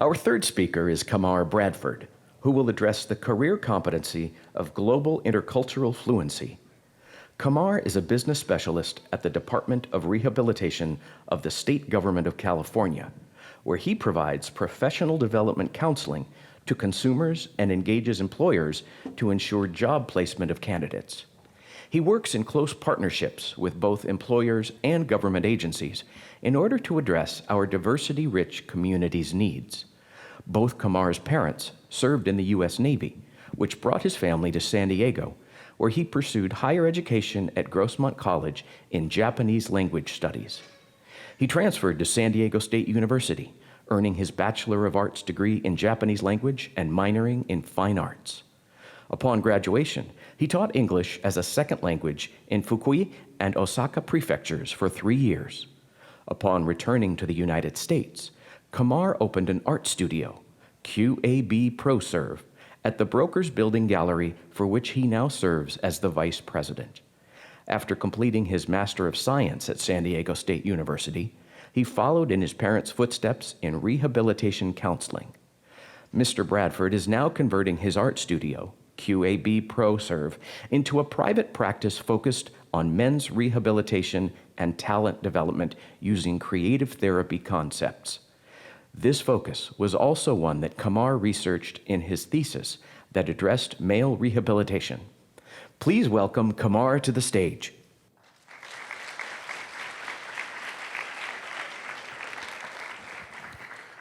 Our third speaker is Qamar Bradford, who will address the career competency of global intercultural fluency. Qamar is a business specialist at the Department of Rehabilitation of the State Government of California, where he provides professional development counseling to consumers and engages employers to ensure job placement of candidates. He works in close partnerships with both employers and government agencies in order to address our diversity-rich community's needs. Both Qamar's parents served in the U.S. Navy, which brought his family to San Diego, where he pursued higher education at Grossmont College in Japanese language studies. He transferred to San Diego State University, earning his Bachelor of Arts degree in Japanese language and minoring in fine arts. Upon graduation, he taught English as a second language in Fukui and Osaka prefectures for 3 years. Upon returning to the United States, Qamar opened an art studio, QAB ProServe, at the Brokers Building Gallery, for which he now serves as the vice president. After completing his Master of Science at San Diego State University, he followed in his parents' footsteps in rehabilitation counseling. Mr. Bradford is now converting his art studio, QAB ProServe, into a private practice focused on men's rehabilitation and talent development using creative therapy concepts. This focus was also one that Qamar researched in his thesis that addressed male rehabilitation. Please welcome Qamar to the stage.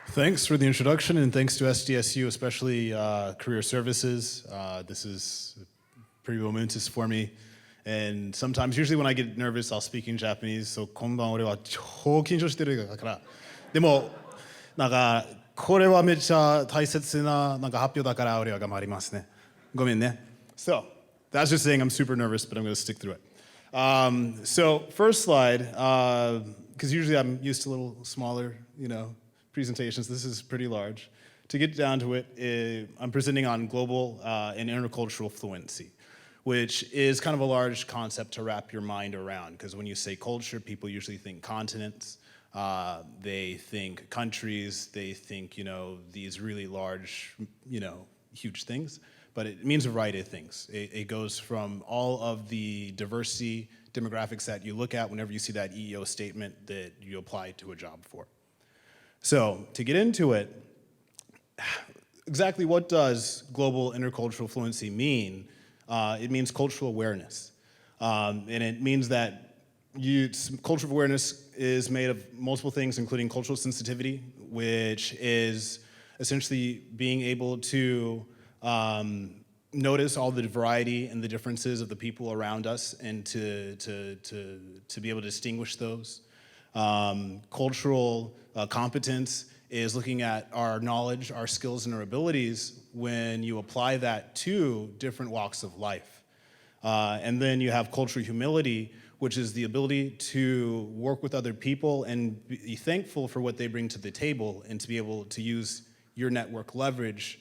Thanks for the introduction, and thanks to SDSU, especially Career Services. This is pretty momentous for me. And sometimes, usually when I get nervous, I'll speak in Japanese. So, こんばんは、俺は超緊張してるから。でも、なんか、これはめっちゃ大切な発表だから俺は頑張りますね。ごめんね。So, that's just saying I'm super nervous, but I'm going to stick through it. So, first slide, because usually I'm used to a little smaller, presentations. This is pretty large. To get down to it, I'm presenting on global and intercultural fluency, which is kind of a large concept to wrap your mind around, because when you say culture, people usually think continents, they think countries, they think, these really large, huge things, but it means a variety of things. It goes from all of the diversity demographics that you look at whenever you see that EEO statement that you apply to a job for. So to get into it, exactly what does global intercultural fluency mean? It means cultural awareness. And it means that cultural awareness is made of multiple things, including cultural sensitivity, which is essentially being able to notice all the variety and the differences of the people around us and to be able to distinguish those. Cultural competence is looking at our knowledge, our skills, and our abilities when you apply that to different walks of life. And then you have cultural humility, which is the ability to work with other people and be thankful for what they bring to the table and to be able to use your network leverage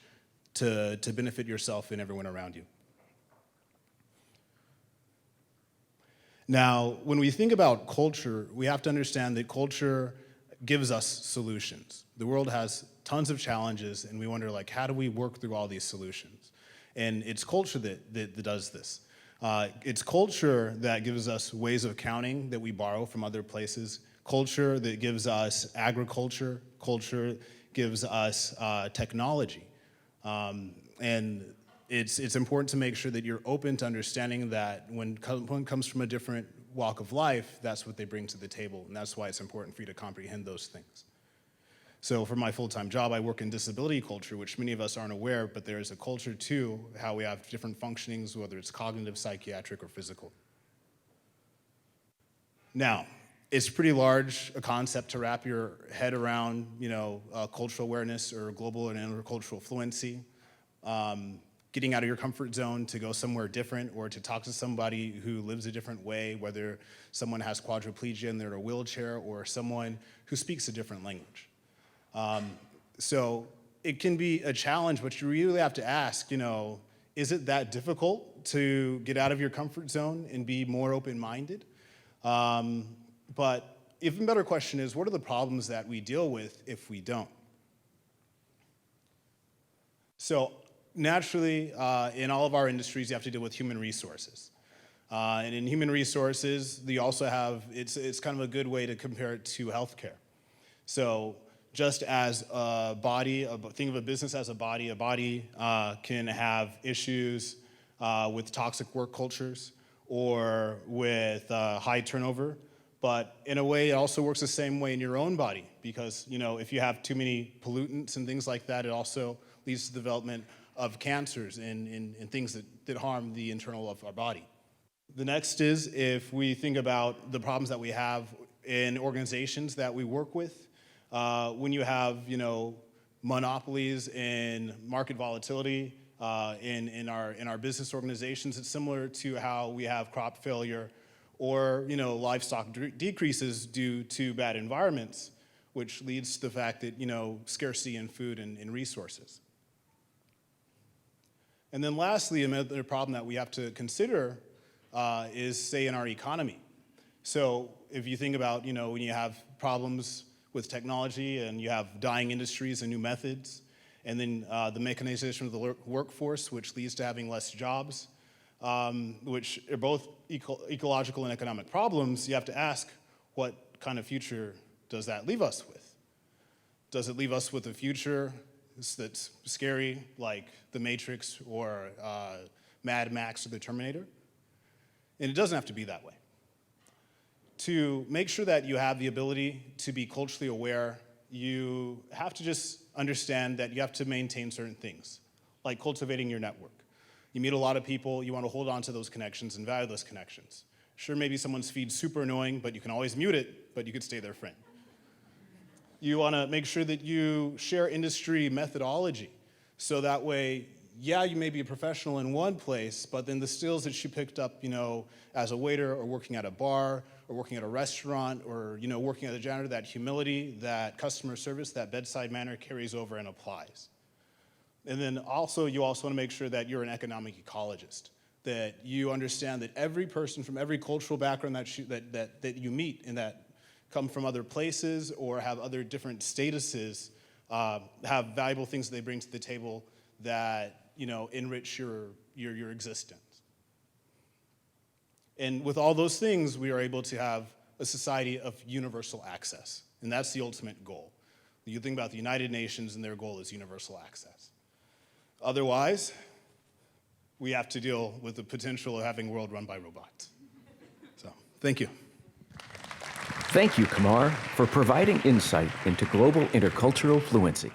to benefit yourself and everyone around you. Now, when we think about culture, we have to understand that culture gives us solutions. The world has tons of challenges, and we wonder, how do we work through all these solutions? And it's culture that does this. It's culture that gives us ways of accounting that we borrow from other places, culture that gives us agriculture, culture gives us technology. And it's important to make sure that you're open to understanding that when one comes from a different walk of life, that's what they bring to the table, and that's why it's important for you to comprehend those things. So for my full-time job, I work in disability culture, which many of us aren't aware, but there is a culture too, how we have different functionings, whether it's cognitive, psychiatric, or physical. Now, it's pretty large a concept to wrap your head around, cultural awareness or global and intercultural fluency. Getting out of your comfort zone to go somewhere different or to talk to somebody who lives a different way, whether someone has quadriplegia and they're in a wheelchair or someone who speaks a different language. So it can be a challenge, but you really have to ask, is it that difficult to get out of your comfort zone and be more open-minded? But even better question is, what are the problems that we deal with if we don't? So naturally, in all of our industries, you have to deal with human resources. And in human resources, you also have, it's kind of a good way to compare it to healthcare. So just as a body, think of a business as a body can have issues with toxic work cultures or with high turnover. But in a way, it also works the same way in your own body because, if you have too many pollutants and things like that, it also leads to the development of cancers and things that harm the internal of our body. The next is if we think about the problems that we have in organizations that we work with, when you have, monopolies in market volatility in our business organizations, it's similar to how we have crop failure or, livestock decreases due to bad environments, which leads to the fact that, scarcity in food and resources. And then lastly, another problem that we have to consider is, say, in our economy. So if you think about, when you have problems with technology and you have dying industries and new methods, and then the mechanization of the workforce, which leads to having less jobs, which are both ecological and economic problems, you have to ask, what kind of future does that leave us with? Does it leave us with a future that's scary, like The Matrix or Mad Max or The Terminator? And it doesn't have to be that way. To make sure that you have the ability to be culturally aware, you have to just understand that you have to maintain certain things, like cultivating your network. You meet a lot of people, you want to hold on to those connections and value those connections. Sure, maybe someone's feed's super annoying, but you can always mute it, but you could stay their friend. You want to make sure that you share industry methodology, so that way, yeah, you may be a professional in one place, but then the skills that you picked up, as a waiter or working at a bar or working at a restaurant or, working as a janitor, that humility, that customer service, that bedside manner carries over and applies. And then also, you also want to make sure that you're an economic ecologist, that you understand that every person from every cultural background that you meet and that come from other places or have other different statuses have valuable things that they bring to the table that enrich your existence. And with all those things, we are able to have a society of universal access, and that's the ultimate goal. You think about the United Nations, and their goal is universal access. Otherwise, we have to deal with the potential of having a world run by robots. So, thank you. Thank you, Qamar, for providing insight into global intercultural fluency.